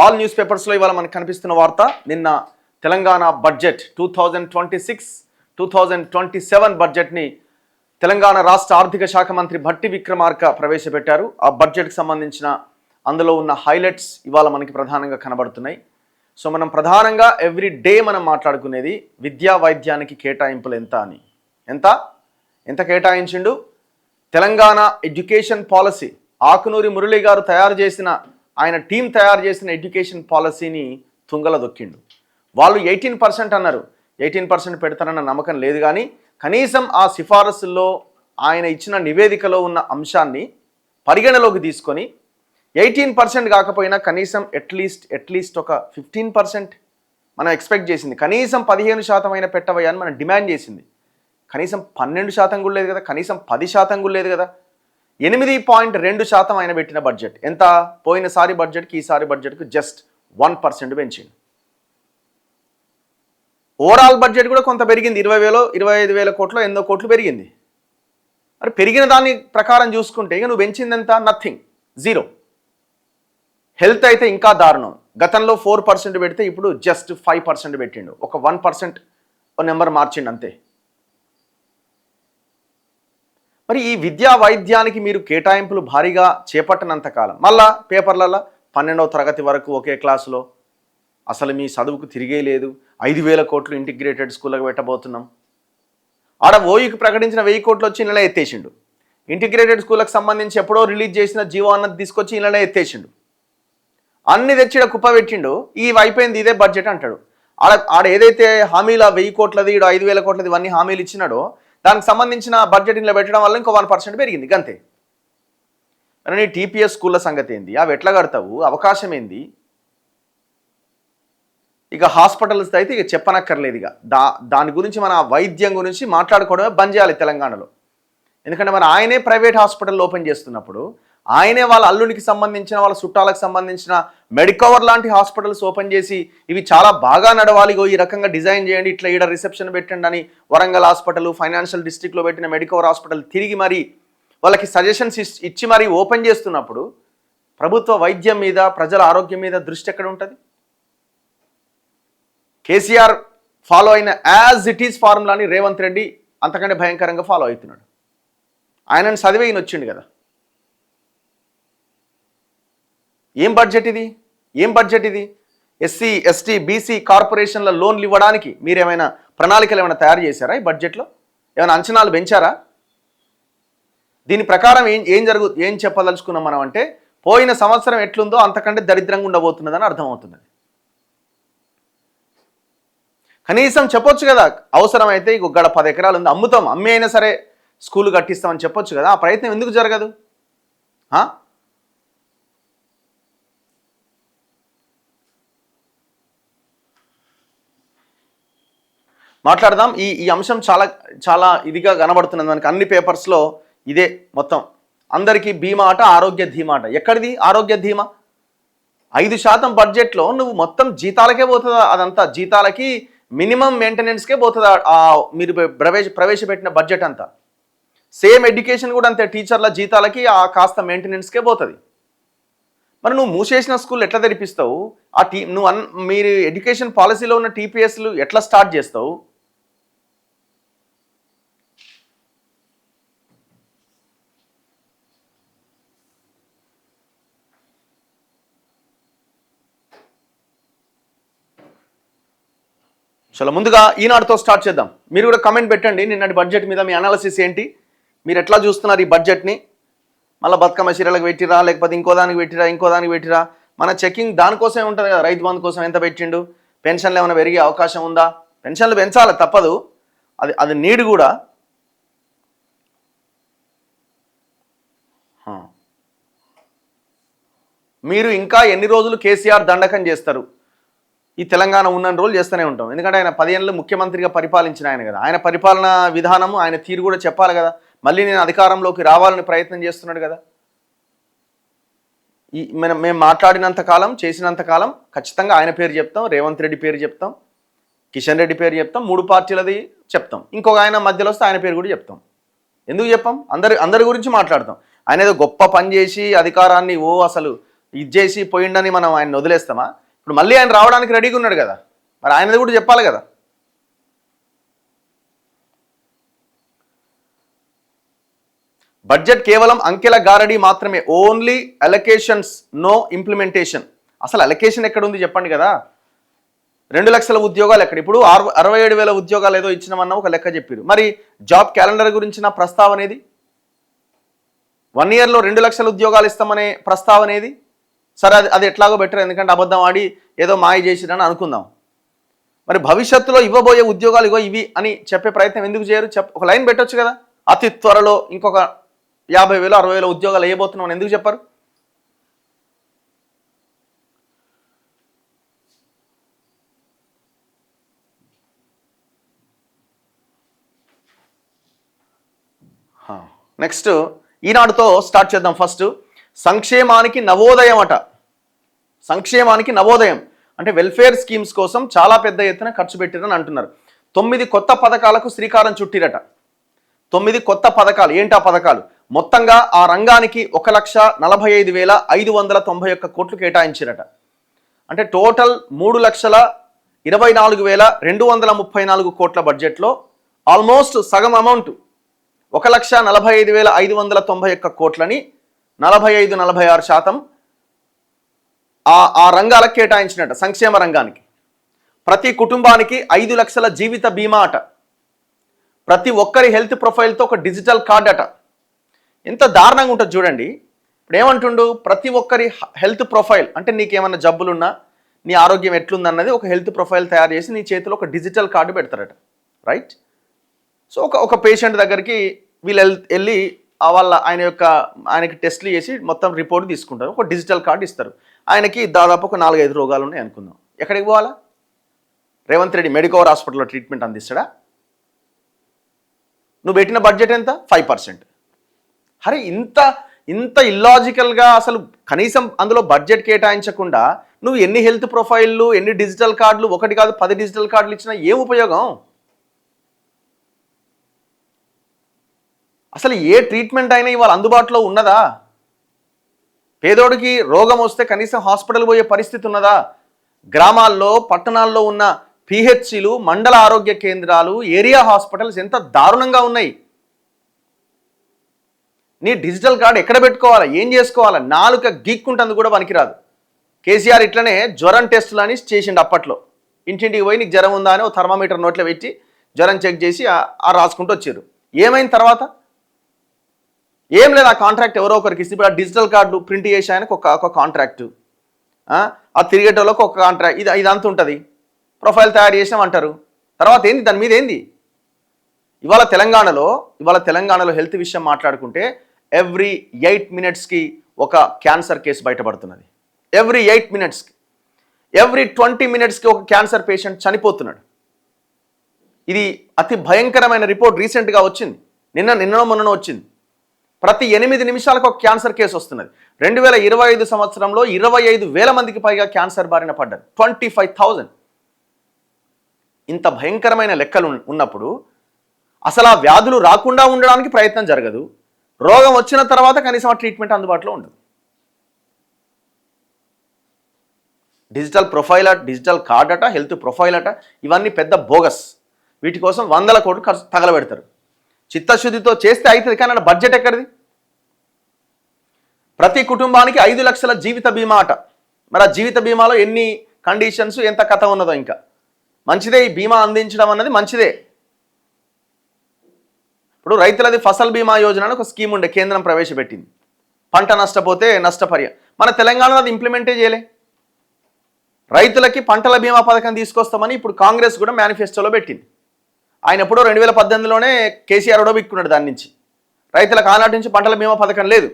All news పేపర్స్లో ఇవాళ మనకు కనిపిస్తున్న వార్త, నిన్న తెలంగాణ బడ్జెట్ 2026-2027 బడ్జెట్ని తెలంగాణ రాష్ట్ర ఆర్థిక శాఖ మంత్రి భట్టి విక్రమార్క ప్రవేశపెట్టారు. ఆ బడ్జెట్కి సంబంధించిన అందులో ఉన్న హైలైట్స్ ఇవాళ మనకి ప్రధానంగా కనబడుతున్నాయి. సో మనం ప్రధానంగా ఎవ్రీ డే మనం మాట్లాడుకునేది విద్యా వైద్యానికి కేటాయింపులు ఎంత అని. ఎంత కేటాయించిండు? తెలంగాణ ఎడ్యుకేషన్ పాలసీ ఆకునూరి మురళి గారు ఆయన టీం తయారు చేసిన ఎడ్యుకేషన్ పాలసీని తుంగల దొక్కిండు. వాళ్ళు 18% అన్నారు. 18% పెడతారన్న నమ్మకం లేదు, కానీ కనీసం ఆ సిఫారసుల్లో ఆయన ఇచ్చిన నివేదికలో ఉన్న అంశాన్ని పరిగణలోకి తీసుకొని 18% కాకపోయినా కనీసం అట్లీస్ట్ ఒక 15% మనం ఎక్స్పెక్ట్ చేసింది. కనీసం 15% అయినా పెట్టవయ్యా అని మనం డిమాండ్ చేసింది. కనీసం 12% కూడా లేదు కదా, కనీసం 10% కూడా లేదు కదా. 8.2% ఆయన పెట్టిన బడ్జెట్ ఎంత? పోయినసారి బడ్జెట్కి ఈసారి బడ్జెట్కి జస్ట్ 1% పెంచింది. ఓవరాల్ బడ్జెట్ కూడా కొంత పెరిగింది, 25,000 కోట్లు ఎన్నో కోట్లు పెరిగింది. మరి పెరిగిన దాని ప్రకారం చూసుకుంటే ఇక నువ్వు పెంచిందంతా నథింగ్, జీరో. హెల్త్ అయితే ఇంకా దారుణం. గతంలో 4% పెడితే ఇప్పుడు జస్ట్ 5% పెట్టిండు. ఒక 1% నెంబర్ మార్చిండు అంతే. మరి ఈ విద్యా వైద్యానికి మీరు కేటాయింపులు భారీగా చేపట్టనంత కాలం మళ్ళా పేపర్లలో 12వ తరగతి వరకు ఒకే క్లాసులో, అసలు మీ చదువుకు తిరిగే లేదు, 5,000 కోట్లు ఇంటిగ్రేటెడ్ స్కూళ్ళకు పెట్టబోతున్నాం. ఆడ ఓయికి ప్రకటించిన 1,000 కోట్లు వచ్చి ఇళ్ళనే ఎత్తేసిండు. ఇంటిగ్రేటెడ్ స్కూళ్ళకు సంబంధించి ఎప్పుడో రిలీజ్ చేసిన జీవో అన్నది తీసుకొచ్చి ఇళ్ళనే ఎత్తేసిండు. అన్ని తెచ్చి కుప్ప పెట్టిండు. ఈ అయిపోయింది ఇదే బడ్జెట్ అంటాడు. ఆడ ఏదైతే హామీల 1,000 కోట్లది 5,000 కోట్లది ఇవన్నీ హామీలు ఇచ్చినాడో దానికి సంబంధించిన బడ్జెట్ ఇంట్లో పెట్టడం వల్ల ఇంకో 1% పెరిగింది అంతే. మరి టీపీఎస్ స్కూళ్ళ సంగతి ఏంది? అవి ఎట్లా కడతావు? అవకాశం ఏంది? ఇక హాస్పిటల్స్ అయితే ఇక చెప్పనక్కర్లేదు. ఇక దాని గురించి మన వైద్యం గురించి మాట్లాడుకోవడమే బంద్ చేయాలి తెలంగాణలో. ఎందుకంటే మరి ఆయనే ప్రైవేట్ హాస్పిటల్ ఓపెన్ చేస్తున్నప్పుడు, ఆయనే వాళ్ళ అల్లునికి సంబంధించిన వాళ్ళ చుట్టాలకు సంబంధించిన మెడికవర్ లాంటి హాస్పిటల్స్ ఓపెన్ చేసి ఇవి చాలా బాగా నడవాలి, ఈ రకంగా డిజైన్ చేయండి, ఇట్లా ఈడ రిసెప్షన్ పెట్టండి అని వరంగల్ హాస్పిటల్, ఫైనాన్షియల్ డిస్ట్రిక్ట్లో పెట్టిన మెడికవర్ హాస్పిటల్ తిరిగి మరి వాళ్ళకి సజెషన్స్ ఇచ్చి మరి ఓపెన్ చేస్తున్నప్పుడు ప్రభుత్వ వైద్యం మీద, ప్రజల ఆరోగ్యం మీద దృష్టి ఎక్కడ ఉంటుంది? కేసీఆర్ ఫాలో అయిన యాజ్ ఇట్ ఈజ్ ఫార్ములాని రేవంత్ రెడ్డి అంతకంటే భయంకరంగా ఫాలో అవుతున్నాడు. ఆయనను చదివే ఈయన వచ్చిండు కదా. ఏం బడ్జెట్ ఇది? ఎస్సీ, ఎస్టీ, బీసీ కార్పొరేషన్ల లోన్లు ఇవ్వడానికి మీరేమైనా ప్రణాళికలు ఏమైనా తయారు చేశారా? ఈ బడ్జెట్లో ఏమైనా అంచనాలు పెంచారా? దీని ప్రకారం ఏం చెప్పదలుచుకున్నాం మనం అంటే, పోయిన సంవత్సరం ఎట్లుందో అంతకంటే దరిద్రంగా ఉండబోతున్నదని అర్థమవుతున్నది. కనీసం చెప్పొచ్చు కదా, అవసరమైతే ఈ గడ 10 ఎకరాలు ఉంది అమ్ముతాం, అమ్మి అయినా సరే స్కూల్ కట్టిస్తామని చెప్పొచ్చు కదా. ఆ ప్రయత్నం ఎందుకు జరగదు? మాట్లాడదాం. ఈ అంశం చాలా ఇదిగా కనబడుతున్నది మనకి అన్ని పేపర్స్లో. ఇదే మొత్తం అందరికీ బీమా ఆట, ఆరోగ్య ధీమా ఆట. ఎక్కడిది ఆరోగ్య ధీమా? 5% బడ్జెట్లో నువ్వు మొత్తం జీతాలకే పోతుందా? అదంతా జీతాలకి, మినిమం మెయింటెనెన్స్కే పోతుందా మీరు ప్రవేశపెట్టిన బడ్జెట్ అంతా? సేమ్ ఎడ్యుకేషన్ కూడా అంతే, టీచర్ల జీతాలకి ఆ కాస్త మెయింటెనెన్స్కే పోతుంది. మరి నువ్వు మూసేసిన స్కూల్ ఎట్లా తెరిపిస్తావు? మీరు ఎడ్యుకేషన్ పాలసీలో ఉన్న టీపీఎస్లు ఎట్లా స్టార్ట్ చేస్తావు? చాలా ముందుగా ఈనాడుతో స్టార్ట్ చేద్దాం. మీరు కూడా కమెంట్ పెట్టండి, నిన్నటి బడ్జెట్ మీద మీ అనాలిసిస్ ఏంటి, మీరు ఎట్లా చూస్తున్నారు ఈ బడ్జెట్ని? మళ్ళీ బతుకమ్మ చీరలకు పెట్టిరా, లేకపోతే ఇంకో దానికి పెట్టిరా? మన చెకింగ్ దానికోసమే ఉంటుంది కదా. రైతు బంధు కోసం ఎంత పెట్టిండు? పెన్షన్లు ఏమైనా పెరిగే అవకాశం ఉందా? పెన్షన్లు పెంచాలి, తప్పదు, అది నీడ్ కూడా. మీరు ఇంకా ఎన్ని రోజులు కేసీఆర్ దండకం చేస్తారు? ఈ తెలంగాణ ఉన్న రోజులు చేస్తూనే ఉంటాం. ఎందుకంటే ఆయన 10 ఏళ్ళు ముఖ్యమంత్రిగా పరిపాలించిన ఆయన కదా. ఆయన పరిపాలన విధానము, ఆయన తీరు కూడా చెప్పాలి కదా. మళ్ళీ నేను అధికారంలోకి రావాలని ప్రయత్నం చేస్తున్నాడు కదా. మేము మాట్లాడినంత కాలం, చేసినంత కాలం ఖచ్చితంగా ఆయన పేరు చెప్తాం, రేవంత్ రెడ్డి పేరు చెప్తాం, కిషన్ రెడ్డి పేరు చెప్తాం, 3 పార్టీలది చెప్తాం, ఇంకొక ఆయన మధ్యలో వస్తే ఆయన పేరు కూడా చెప్తాం. ఎందుకు చెప్పాం? అందరి గురించి మాట్లాడతాం. ఆయన ఏదో గొప్ప పని చేసి అధికారాన్ని అసలు ఇది చేసి పోయిండని మనం ఆయన వదిలేస్తామా? ఇప్పుడు మళ్ళీ ఆయన రావడానికి రెడీగా ఉన్నాడు కదా, మరి ఆయనది కూడా చెప్పాలి కదా. బడ్జెట్ కేవలం అంకెల గారడీ మాత్రమే, ఓన్లీ అలొకేషన్స్, నో ఇంప్లిమెంటేషన్. అసలు అలొకేషన్ ఎక్కడ ఉంది చెప్పండి కదా. 2 లక్షల ఉద్యోగాలు ఎక్కడ? ఇప్పుడు 67,000 ఉద్యోగాలు ఏదో ఇచ్చినామన్న ఒక లెక్క చెప్పారు. మరి జాబ్ క్యాలెండర్ గురించిన ప్రస్తావన ఏది? 1 ఇయర్లో 2 లక్షల ఉద్యోగాలు ఇస్తామనే ప్రస్తావన ఏది? సరే, అది ఎట్లాగో బెటర్, ఎందుకంటే అబద్ధం ఆడి ఏదో మాయ చేసిరని అనుకుందాం. మరి భవిష్యత్తులో ఇవ్వబోయే ఉద్యోగాలు ఇగో ఇవి అని చెప్పే ప్రయత్నం ఎందుకు చేయరు? ఒక లైన్ పెట్టొచ్చు కదా, అతి త్వరలో ఇంకొక 50,000 60,000 ఉద్యోగాలు వేయబోతున్నామని ఎందుకు చెప్పారు? నెక్స్ట్ ఈనాడుతో స్టార్ట్ చేద్దాం. ఫస్ట్ సంక్షేమానికి నవోదయం అట. సంక్షేమానికి నవోదయం అంటే వెల్ఫేర్ స్కీమ్స్ కోసం చాలా పెద్ద ఎత్తున ఖర్చు పెట్టిరని అంటున్నారు. 9 కొత్త పథకాలకు శ్రీకారం చుట్టిరట. 9 కొత్త పథకాలు. ఏంటా పథకాలు? మొత్తంగా ఆ రంగానికి 1,45,591 కోట్లు కేటాయించిరట. అంటే టోటల్ 3,24,234 కోట్ల బడ్జెట్లో ఆల్మోస్ట్ సగం అమౌంట్ 1,45,591 కోట్లని 45-46% ఆ రంగాలకు కేటాయించినట్ట. సంక్షేమ రంగానికి ప్రతి కుటుంబానికి 5 లక్షల జీవిత బీమా అట. ప్రతి ఒక్కరి హెల్త్ ప్రొఫైల్తో ఒక డిజిటల్ కార్డ్ అట. ఎంత దారుణంగా ఉంటుంది చూడండి. ఇప్పుడు ఏమంటుండు? ప్రతి ఒక్కరి హెల్త్ ప్రొఫైల్ అంటే నీకేమన్నా జబ్బులున్నా, నీ ఆరోగ్యం ఎట్లుందన్నది ఒక హెల్త్ ప్రొఫైల్ తయారు చేసి నీ చేతిలో ఒక డిజిటల్ కార్డు పెడతారట. రైట్? సో ఒక పేషెంట్ దగ్గరికి వీళ్ళు వెళ్ళి ఆయనకి టెస్ట్లు చేసి మొత్తం రిపోర్ట్ తీసుకుంటారు. ఒక డిజిటల్ కార్డు ఇస్తారు. ఆయనకి దాదాపు ఒక 4-5 రోగాలు ఉన్నాయి అనుకుందాం. ఎక్కడికి పోవాలా? రేవంత్ రెడ్డి మెడికవర్ హాస్పిటల్లో ట్రీట్మెంట్ అందిస్తాడా? నువ్వు పెట్టిన బడ్జెట్ ఎంత? 5%. అరే ఇంత ఇల్లాజికల్గా అసలు కనీసం అందులో బడ్జెట్ కేటాయించకుండా నువ్వు ఎన్ని హెల్త్ ప్రొఫైల్లు, ఎన్ని డిజిటల్ కార్డులు, 1 కాదు 10 డిజిటల్ కార్డులు ఇచ్చినా ఏం ఉపయోగం? అసలు ఏ ట్రీట్మెంట్ అయినా ఇవాళ అందుబాటులో ఉన్నదా? పేదోడికి రోగం వస్తే కనీసం హాస్పిటల్ పోయే పరిస్థితి ఉన్నదా? గ్రామాల్లో, పట్టణాల్లో ఉన్న పిహెచ్సిలు, మండల ఆరోగ్య కేంద్రాలు, ఏరియా హాస్పిటల్స్ ఎంత దారుణంగా ఉన్నాయి. నీ డిజిటల్ కార్డు ఎక్కడ పెట్టుకోవాలా? ఏం చేసుకోవాలా? నాలుక గీక్కుంటుంది కూడా పనికిరాదు. కేసీఆర్ ఇట్లనే జ్వరం టెస్టులు అని చేసిండు అప్పట్లో. ఇంటింటికి పోయి నీకు జ్వరం ఉందా అని ఓ థర్మామీటర్ నోట్లో పెట్టి జ్వరం చెక్ చేసి రాసుకుంటూ వచ్చారు. ఏమైంది తర్వాత? ఏం లేదు. ఆ కాంట్రాక్ట్ ఎవరో ఒకరికి ఇస్తే ఇప్పుడు ఆ డిజిటల్ కార్డు ప్రింట్ చేసి ఆయనకు ఒక కాంట్రాక్టు, ఆ తిరిగేటోళ్ళకి ఒక కాంట్రాక్ట్, ఇదంతా ఉంటుంది. ప్రొఫైల్ తయారు చేసామంటారు. తర్వాత ఏంది? దాని మీద ఏంది? ఇవాళ తెలంగాణలో హెల్త్ విషయం మాట్లాడుకుంటే ఎవ్రీ 8 మినిట్స్కి ఒక క్యాన్సర్ కేసు బయటపడుతున్నది. ఎవ్రీ 8 మినిట్స్కి, ఎవ్రీ 20 మినిట్స్కి ఒక క్యాన్సర్ పేషెంట్ చనిపోతున్నాడు. ఇది అతి భయంకరమైన రిపోర్ట్ రీసెంట్గా వచ్చింది. నిన్ననో మొన్ననో వచ్చింది. ప్రతి 8 నిమిషాలకు ఒక క్యాన్సర్ కేసు వస్తున్నది. 2025 సంవత్సరంలో 25,000 మందికి పైగా క్యాన్సర్ బారిన పడ్డారు. 25,000. ఇంత భయంకరమైన లెక్కలు ఉన్నప్పుడు అసలు ఆ వ్యాధులు రాకుండా ఉండడానికి ప్రయత్నం జరగదు. రోగం వచ్చిన తర్వాత కనీసం ఆ ట్రీట్మెంట్ అందుబాటులో ఉండదు. డిజిటల్ ప్రొఫైల్ అట, డిజిటల్ కార్డ్ అట, హెల్త్ ప్రొఫైల్ అట, ఇవన్నీ పెద్ద బోగస్. వీటి కోసం 100 కోట్లు తగలబెడతారు. చిత్తశుద్ధితో చేస్తే అవుతుంది, కానీ బడ్జెట్ ఎక్కడిది? ప్రతి కుటుంబానికి 5 లక్షల జీవిత బీమా అట. మరి ఆ జీవిత బీమాలో ఎన్ని కండిషన్స్, ఎంత కథ ఉన్నదో. ఇంకా మంచిదే ఈ బీమా అందించడం అన్నది మంచిదే. ఇప్పుడు రైతులది ఫసల్ బీమా యోజన అని ఒక స్కీమ్ ఉండే, కేంద్రం ప్రవేశపెట్టింది. పంట నష్టపోతే నష్టపరిహారం. మన తెలంగాణలో అది ఇంప్లిమెంటే చేయలే. రైతులకి పంటల బీమా పథకం తీసుకొస్తామని ఇప్పుడు కాంగ్రెస్ కూడా మేనిఫెస్టోలో పెట్టింది. ఆయన ఎప్పుడో 2018లోనే కేసీఆర్ ఉడబిక్కున్నాడు దాని నుంచి. రైతులకు ఆనాటి నుంచి పంటల బీమా పథకం లేదు.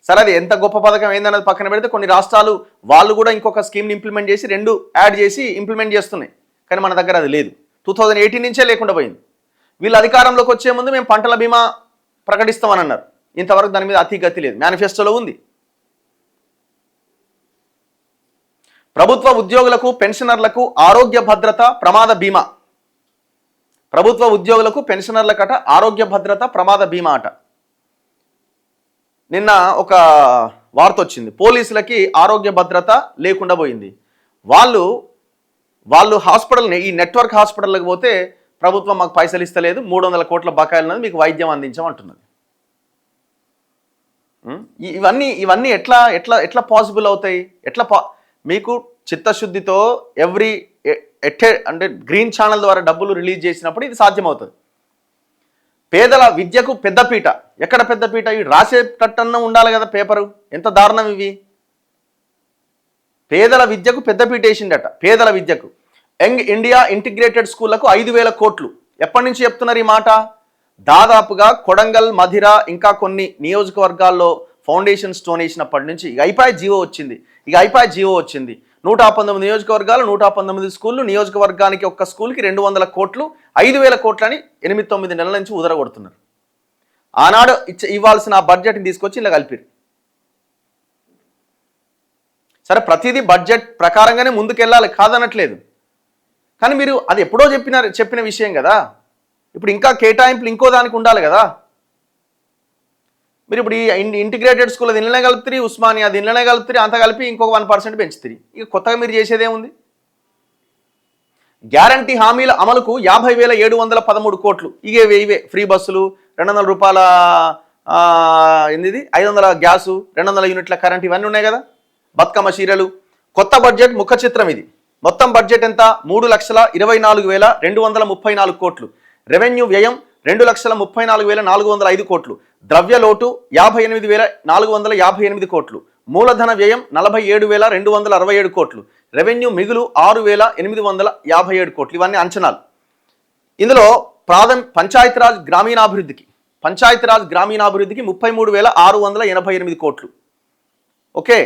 సరే, అది ఎంత గొప్ప పథకం ఏందన్నది పక్కన పెడితే కొన్ని రాష్ట్రాలు వాళ్ళు కూడా ఇంకొక స్కీమ్ని ఇంప్లిమెంట్ చేసి 2 యాడ్ చేసి ఇంప్లిమెంట్ చేస్తున్నాయి. కానీ మన దగ్గర అది లేదు. 2018 నుంచే లేకుండా పోయింది. వీళ్ళు అధికారంలోకి వచ్చే ముందు మేము పంటల బీమా ప్రకటిస్తామని అన్నారు. ఇంతవరకు దాని మీద అతిగతి లేదు. మేనిఫెస్టోలో ఉంది. ప్రభుత్వ ఉద్యోగులకు, పెన్షనర్లకు ఆరోగ్య భద్రత ప్రమాద బీమా. ప్రభుత్వ ఉద్యోగులకు, పెన్షనర్లకట ఆరోగ్య భద్రత ప్రమాద బీమా అట. నిన్న ఒక వార్త వచ్చింది. పోలీసులకి ఆరోగ్య భద్రత లేకుండా పోయింది. వాళ్ళు హాస్పిటల్ని, ఈ నెట్వర్క్ హాస్పిటల్కి పోతే ప్రభుత్వం మాకు పైసలు ఇస్తలేదు, 300 కోట్ల బకాయిలు ఉన్నది, మీకు వైద్యం అందించమంటున్నది. ఇవన్నీ ఎట్లా ఎట్లా ఎట్లా పాసిబుల్ అవుతాయి? మీకు చిత్తశుద్ధితో అంటే గ్రీన్ ఛానల్ ద్వారా డబ్బులు రిలీజ్ చేసినప్పుడు ఇది సాధ్యమవుతుంది. పేదల విద్యకు పెద్దపీట. ఎక్కడ పెద్దపీట? ఇవి రాసేటట్టన్నా ఉండాలి కదా పేపరు. ఎంత దారుణం ఇవి! పేదల విద్యకు పెద్దపీట వేసిండట. పేదల విద్యకు యంగ్ ఇండియా ఇంటిగ్రేటెడ్ స్కూళ్లకు 5,000 కోట్లు. ఎప్పటి నుంచి చెప్తున్నారు ఈ మాట? దాదాపుగా కొడంగల్, మధిర, ఇంకా కొన్ని నియోజకవర్గాల్లో ఫౌండేషన్ స్టోన్ వేసినప్పటి నుంచి ఇక అయిపోయి జీవో వచ్చింది. 119 నియోజకవర్గాలు, 119 స్కూళ్ళు, నియోజకవర్గానికి ఒక్క స్కూల్కి 200 కోట్లు, 5,000 కోట్లని 8-9 నెలల నుంచి ఉదరగొడుతున్నారు. ఆనాడు ఇవ్వాల్సిన ఆ బడ్జెట్ని తీసుకొచ్చి ఇలా కలిపారు. సరే, ప్రతిదీ బడ్జెట్ ప్రకారంగానే ముందుకెళ్ళాలి, కాదనట్లేదు. కానీ మీరు అది ఎప్పుడో చెప్పిన విషయం కదా. ఇప్పుడు ఇంకా కేటాయింపులు ఇంకో దానికి ఉండాలి కదా. మీరు ఇప్పుడు ఈ ఇంటిగ్రేటెడ్ స్కూల్ దీనిలోనే కలుపుతారు, ఉస్మానియా దీనిలోనే కలుపుతారు, అంతా కలిపి ఇంకొక 1% పెంచుతారు. ఇక కొత్తగా మీరు చేసేదేముంది? గ్యారంటీ హామీల అమలుకు 50,713 కోట్లు. ఇవే ఫ్రీ బస్సులు, 200 రూపాయల 500 గ్యాసు, 200 యూనిట్ల కరెంట్, ఇవన్నీ ఉన్నాయి కదా. బతుకమ్మ చీరలు. కొత్త బడ్జెట్ ముఖ చిత్రం ఇది. మొత్తం బడ్జెట్ ఎంత? 3,24,234 కోట్లు. రెవెన్యూ వ్యయం 2,34,405 కోట్లు. ద్రవ్య లోటు 58,458 కోట్లు. మూలధన వ్యయం 47,267 కోట్లు. రెవెన్యూ మిగులు 6,857 కోట్లు. ఇవన్నీ అంచనాలు. ఇందులో పంచాయతీరాజ్ గ్రామీణాభివృద్ధికి 33,688 కోట్లు. ఓకే.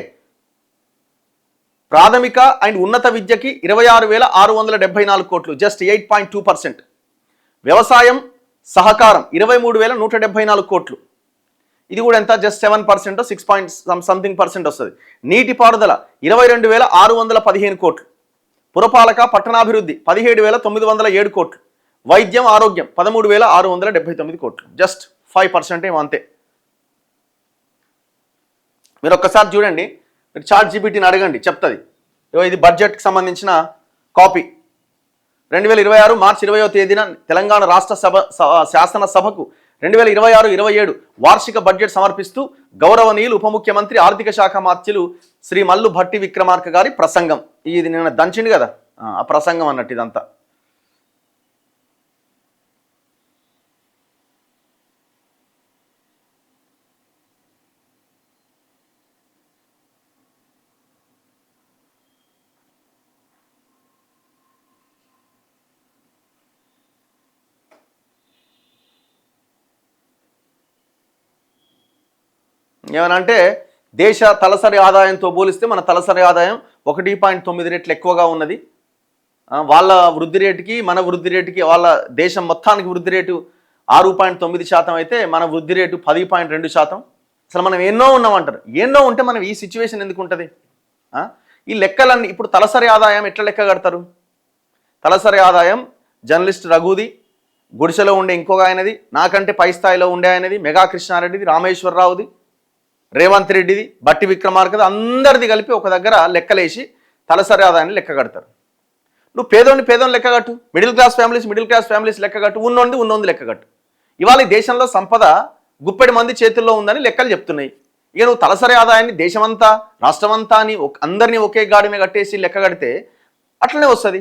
ప్రాథమిక అండ్ ఉన్నత విద్యకి 26,674 కోట్లు, జస్ట్ 8.2%. వ్యవసాయం సహకారం 23,174 కోట్లు. ఇది కూడా ఎంత? జస్ట్ 7%, 6% వస్తుంది. నీటిపారుదల 22,615 కోట్లు. పురపాలక పట్టణాభివృద్ధి 17,907 కోట్లు. వైద్యం ఆరోగ్యం 13,679 కోట్లు. జస్ట్ 5% ఏమో అంతే. మీరు ఒక్కసారి చూడండి, మీరు చాట్ జీపీటీని అడగండి, చెప్తుంది. ఇది బడ్జెట్కి సంబంధించిన కాపీ. 2026 మార్చి 20వ తేదీన తెలంగాణ రాష్ట్ర శాసనసభకు 2026-27 వార్షిక బడ్జెట్ సమర్పిస్తూ గౌరవనీయులు ఉప ముఖ్యమంత్రి ఆర్థిక శాఖ మంత్రులు శ్రీ మల్లు భట్టి విక్రమార్క గారి ప్రసంగం. ఇది నిన్న దంచిండు కదా, ఆ ప్రసంగం అన్నట్టు ఇదంతా. ఏమనంటే దేశ తలసరి ఆదాయంతో పోలిస్తే మన తలసరి ఆదాయం 1.9 రెట్లు ఎక్కువగా ఉన్నది. వాళ్ళ వృద్ధి రేటుకి మన వృద్ధి రేటుకి, వాళ్ళ దేశం మొత్తానికి వృద్ధి రేటు 6.9% అయితే మన వృద్ధి రేటు 10.2%. అసలు మనం ఎన్నో ఉన్నామంటారు. ఎన్నో ఉంటే మనం ఈ సిచ్యువేషన్ ఎందుకు ఉంటుంది? ఈ లెక్కలన్నీ ఇప్పుడు తలసరి ఆదాయం ఎట్లా లెక్క కడతారు? తలసరి ఆదాయం జర్నలిస్ట్ రఘుది, గుడిసెలో ఉండే ఇంకొక ఆయనది, నాకంటే పై స్థాయిలో ఉండే ఆయనది, మెగా కృష్ణారెడ్డిది, రామేశ్వరరావుది, రేవంత్ రెడ్డిది, బట్టి విక్రమార్కది, అందరిది కలిపి ఒక దగ్గర లెక్కలేసి తలసరి ఆదాయాన్ని లెక్క కడతారు. నువ్వు పేదోని లెక్క కట్టు, మిడిల్ క్లాస్ ఫ్యామిలీస్ లెక్క కట్టు, ఉన్నోంది లెక్క కట్టు. ఇవాళ ఈ దేశంలో సంపద గుప్పెడి మంది చేతుల్లో ఉందని లెక్కలు చెప్తున్నాయి. ఇక నువ్వు తలసరి ఆదాయాన్ని దేశమంతా, రాష్ట్రమంతా అని అందరినీ ఒకే గాడి మీద కట్టేసి లెక్క కడితే అట్లనే వస్తుంది.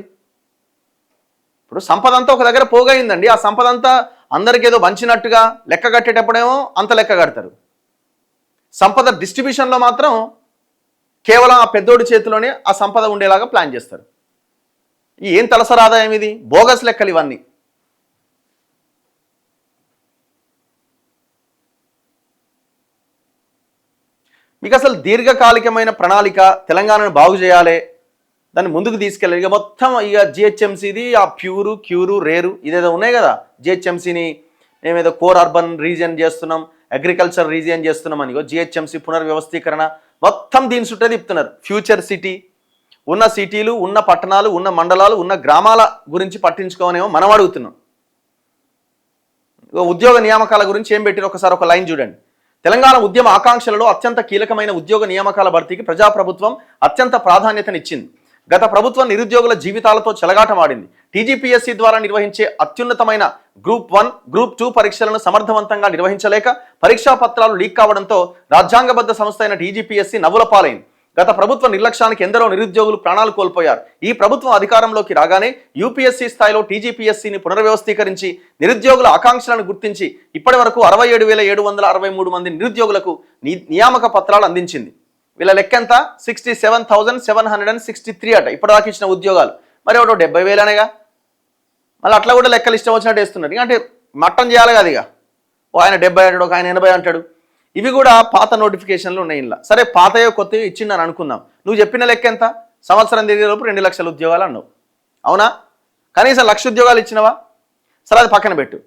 ఇప్పుడు సంపద అంతా ఒక దగ్గర పోగైందండి. ఆ సంపద అంతా అందరికి ఏదో పంచినట్టుగా లెక్క కట్టేటప్పుడేమో అంత లెక్క కడతారు. సంపద డిస్ట్రిబ్యూషన్లో మాత్రం కేవలం ఆ పెద్దోడి చేతిలోనే ఆ సంపద ఉండేలాగా ప్లాన్ చేస్తారు. ఏం తలసరి ఆదాయం ఇది? బోగస్ లెక్కలు ఇవన్నీ. మీకు అసలు దీర్ఘకాలికమైన ప్రణాళిక, తెలంగాణను బాగు చేయాలి, దాన్ని ముందుకు తీసుకెళ్ళాలి. ఇక మొత్తం ఇక జిహెచ్ఎంసీది ఆ క్యూరు రేరు ఇదేదో ఉన్నాయి కదా. జిహెచ్ఎంసీని మేమేదో కోర్ అర్బన్ రీజియన్ చేస్తున్నాం, అగ్రికల్చర్ రీజియన్ చేస్తున్నాం అని జిహెచ్ఎంసీ పునర్వ్యవస్థీకరణ మొత్తం దీని చుట్టే తిప్పుతున్నారు. ఫ్యూచర్ సిటీ, ఉన్న సిటీలు, ఉన్న పట్టణాలు, ఉన్న మండలాలు, ఉన్న గ్రామాల గురించి పట్టించుకోవనేమో మనం అడుగుతున్నాం. ఉద్యోగ నియామకాల గురించి ఏం పెట్టిన ఒకసారి ఒక లైన్ చూడండి. తెలంగాణ ఉద్యమ ఆకాంక్షలలో అత్యంత కీలకమైన ఉద్యోగ నియామకాల భర్తీకి ప్రజాప్రభుత్వం అత్యంత ప్రాధాన్యతనిచ్చింది. గత ప్రభుత్వం నిరుద్యోగుల జీవితాలతో చెలగాటమాడింది. టీజీపీఎస్సీ ద్వారా నిర్వహించే అత్యున్నతమైన గ్రూప్ 1, గ్రూప్ 2 పరీక్షలను సమర్థవంతంగా నిర్వహించలేక పరీక్షా పత్రాలు లీక్ కావడంతో రాజ్యాంగబద్ధ సంస్థ అయిన టీజీపీఎస్సీ నవ్వుల పాలైంది. గత ప్రభుత్వ నిర్లక్ష్యానికి ఎందరో నిరుద్యోగులు ప్రాణాలు కోల్పోయారు. ఈ ప్రభుత్వం అధికారంలోకి రాగానే యూపీఎస్సీ స్థాయిలో టీజీపీఎస్సీని పునర్వ్యవస్థీకరించి నిరుద్యోగుల ఆకాంక్షలను గుర్తించి ఇప్పటి వరకు 67,763 మంది నిరుద్యోగులకు నియామక పత్రాలు అందించింది. వీళ్ళ లెక్క ఎంత? 67,763 అట ఇప్పటిదాకా ఇచ్చిన ఉద్యోగాలు. మరి ఒకటో 70,000 అనేగా. మళ్ళీ అట్లా కూడా లెక్కలు ఇష్టం వచ్చినట్టు వేస్తున్నారు. అంటే మట్టం చేయాలి కదా. ఇక ఆయన 70 అంటాడు, ఒక ఆయన 80 అంటాడు. ఇవి కూడా పాత నోటిఫికేషన్లు ఉన్నాయి ఇలా. సరే పాతయో కొత్తయో ఇచ్చిందని అనుకుందాం. నువ్వు చెప్పిన లెక్క ఎంత? సంవత్సరం తిరిగేలోపు 2 లక్షల ఉద్యోగాలు అన్నావు. అవునా? కనీసం 1,00,000 ఉద్యోగాలు ఇచ్చినవా? సరే అది పక్కన పెట్టు.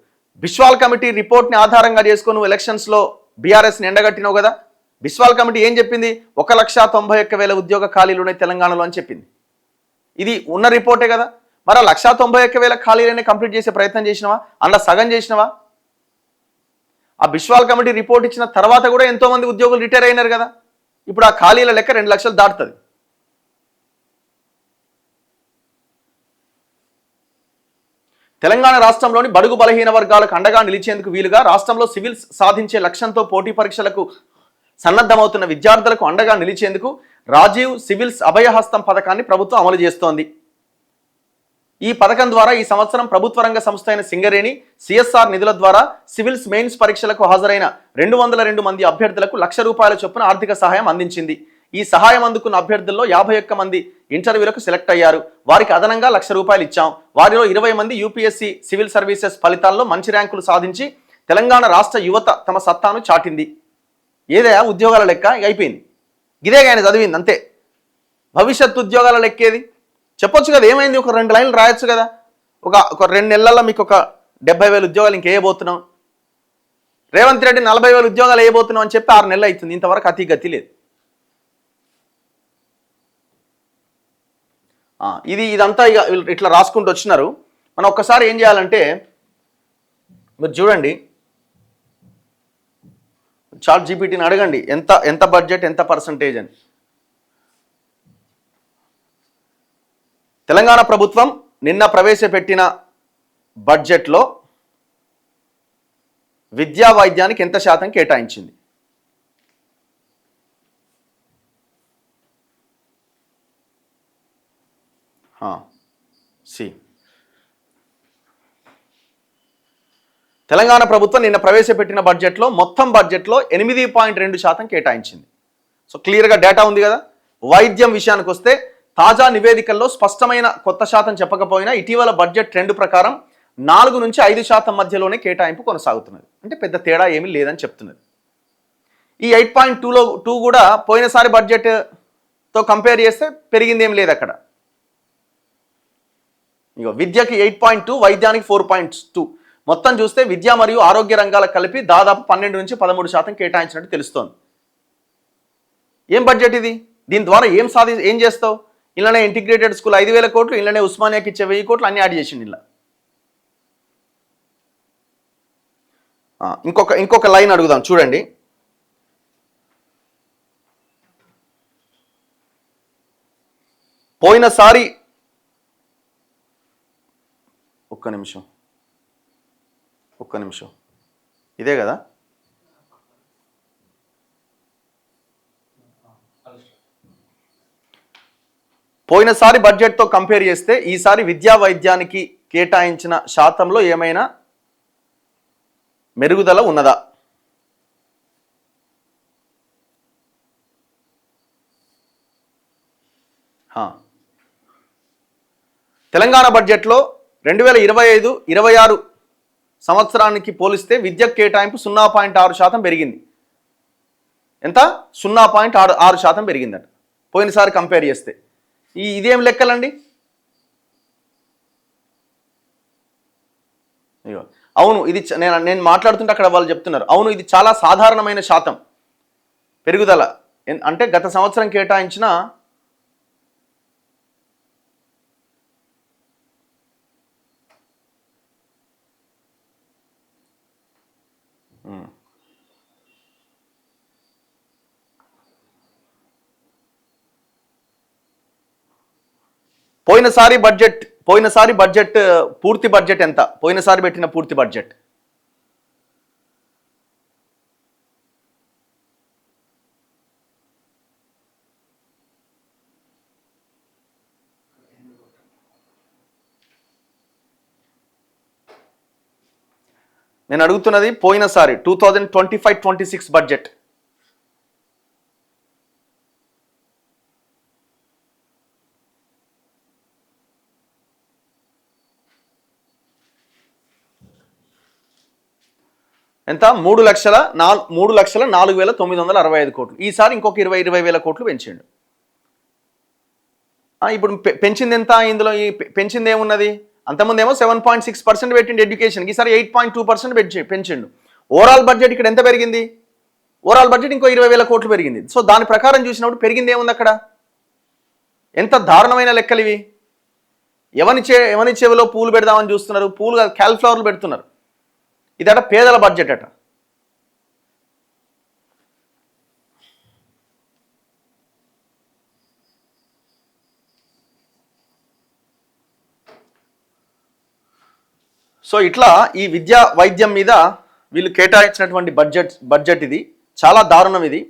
బిస్వాల్ కమిటీ రిపోర్ట్ని ఆధారంగా చేసుకొని నువ్వు ఎలక్షన్స్లో బీఆర్ఎస్ని ఎండగట్టినావు కదా. బిస్వాల్ కమిటీ ఏం చెప్పింది? 1,91,000 ఉద్యోగ ఖాళీలు ఉన్నాయి తెలంగాణలో అని చెప్పింది. ఇది ఉన్న రిపోర్టే కదా. మరి 1,91,000 ఖాళీలనే కంప్లీట్ చేసే ప్రయత్నం చేసినవా? అందులో సగం చేసినవా? ఆ బిస్వాల్ కమిటీ రిపోర్ట్ ఇచ్చిన తర్వాత కూడా ఎంతో మంది ఉద్యోగులు రిటైర్ అయినారు కదా. ఇప్పుడు ఆ ఖాళీల లెక్క 2 లక్షలు దాటుతుంది. తెలంగాణ రాష్ట్రంలోని బడుగు బలహీన వర్గాలకు అండగా నిలిచేందుకు వీలుగా రాష్ట్రంలో సివిల్స్ సాధించే లక్ష్యంతో పోటీ పరీక్షలకు సన్నద్ధమవుతున్న విద్యార్థులకు అండగా నిలిచేందుకు రాజీవ్ సివిల్స్ అభయహస్తం పథకాన్ని ప్రభుత్వం అమలు చేస్తోంది. ఈ పథకం ద్వారా ఈ సంవత్సరం ప్రభుత్వ రంగ సంస్థ అయిన సింగరేణి సిఎస్ఆర్ నిధుల ద్వారా సివిల్స్ మెయిన్స్ పరీక్షలకు హాజరైన 202 మంది అభ్యర్థులకు ₹1,00,000 చొప్పున ఆర్థిక సహాయం అందించింది. ఈ సహాయం అందుకున్న అభ్యర్థుల్లో 51 మంది ఇంటర్వ్యూలకు సెలెక్ట్ అయ్యారు. వారికి అదనంగా ₹1,00,000 ఇచ్చాం. వారిలో 20 మంది యూపీఎస్సీ సివిల్ సర్వీసెస్ ఫలితాల్లో మంచి ర్యాంకులు సాధించి తెలంగాణ రాష్ట్ర యువత తమ సత్తాను చాటింది. ఏదయా ఉద్యోగాల లెక్క అయిపోయింది. ఇదే ఆయన చదివింది అంతే. భవిష్యత్ ఉద్యోగాల లెక్కేది చెప్పొచ్చు కదా. ఏమైంది? ఒక 2 లైన్లు రాయొచ్చు కదా. ఒక 2 నెలల్లో మీకు ఒక 70,000 ఉద్యోగాలు ఇంకేయబోతున్నాం. రేవంత్ రెడ్డి 40,000 ఉద్యోగాలు వేయబోతున్నాం అని చెప్పి 6 నెలలు అవుతుంది. ఇంతవరకు అతి గతి లేదు. ఇదంతా ఇక ఇట్లా రాసుకుంటూ వచ్చినారు. మనం ఒక్కసారి ఏం చేయాలంటే మీరు చూడండి, చాట్ జీపీటీని అడగండి ఎంత బడ్జెట్, ఎంత పర్సంటేజ్ అని. తెలంగాణ ప్రభుత్వం నిన్న ప్రవేశపెట్టిన బడ్జెట్లో విద్యా వైద్యానికి ఎంత శాతం కేటాయించింది? తెలంగాణ ప్రభుత్వం నిన్న ప్రవేశపెట్టిన బడ్జెట్లో మొత్తం బడ్జెట్లో 8.2% కేటాయించింది. సో క్లియర్గా డేటా ఉంది కదా. వైద్యం విషయానికి వస్తే తాజా నివేదికల్లో స్పష్టమైన కొత్త శాతం చెప్పకపోయినా ఇటీవల బడ్జెట్ ట్రెండ్ ప్రకారం 4 నుంచి 5% మధ్యలోనే కేటాయింపు కొనసాగుతున్నది. అంటే పెద్ద తేడా ఏమీ లేదని చెప్తున్నది. ఈ 8.2 కూడా పోయినసారి బడ్జెట్తో కంపేర్ చేస్తే పెరిగింది ఏం లేదు అక్కడ. ఇగో విద్యకి 8.2, వైద్యానికి 4.2. మొత్తం చూస్తే విద్య మరియు ఆరోగ్య రంగాలకు కలిపి దాదాపు 12 నుంచి 13% కేటాయించినట్టు తెలుస్తోంది. ఏం బడ్జెట్ ఇది? దీని ద్వారా ఏం చేస్తావు? ఇలానే ఇంటిగ్రేటెడ్ స్కూల్ 5,000 కోట్లు, ఇలానే ఉస్మానియాకి ఇచ్చే 1,000 కోట్లు అన్ని యాడ్ చేసిండు ఇలా. ఇంకొక లైన్ అడుగుదాం చూడండి. పోయినసారి ఒక్క నిమిషం ఇదే కదా. పోయినసారి బడ్జెట్తో కంపేర్ చేస్తే ఈసారి విద్యా వైద్యానికి కేటాయించిన శాతంలో ఏమైనా మెరుగుదల ఉన్నదా? తెలంగాణ బడ్జెట్లో 2025-26 సంవత్సరానికి పోలిస్తే విద్యకు కేటాయింపు 0.6% పెరిగింది. ఎంత? 0.6% పెరిగిందట పోయినసారి కంపేర్ చేస్తే. ఇదేం లెక్కలండి? అయ్యో అవును, ఇది నేను మాట్లాడుతుంటే అక్కడ వాళ్ళు చెప్తున్నారు, అవును ఇది చాలా సాధారణమైన శాతం పెరుగుదల. అంటే గత సంవత్సరం కేటాయించిన పోయినసారి బడ్జెట్ పూర్తి బడ్జెట్ ఎంత? పోయినసారి పెట్టిన పూర్తి బడ్జెట్ నేను అడుగుతున్నది పోయినసారి 2025-26 బడ్జెట్. ఎంత? 3,04,965 కోట్లు. ఈసారి ఇంకొక 20,000 కోట్లు పెంచిండు. ఇప్పుడు పెంచింది ఎంత? ఇందులో ఈ పెంచింది ఏమున్నది? అంతకుముందేమో 7.6% పెట్టిండు ఎడ్యుకేషన్, ఈసారి 8.2% పెంచిండు. ఓవరాల్ బడ్జెట్ ఇక్కడ ఎంత పెరిగింది? ఓవరాల్ బడ్జెట్ ఇంకో 20,000 కోట్లు పెరిగింది. సో దాని ప్రకారం చూసినప్పుడు పెరిగింది ఏముంది అక్కడ? ఎంత దారుణమైన లెక్కలు ఇవి! ఎవరి చెవిలో పూలు పెడదామని చూస్తున్నారు, పూలు క్యాలిఫ్లవర్లు పెడుతున్నారు. ఇదట పేదల బడ్జెట్ అట. సో ఇట్లా ఈ విద్యా వైద్యం మీద వీళ్ళు కేటాయించినటువంటి బడ్జెట్ ఇది చాలా దారుణం ఇది.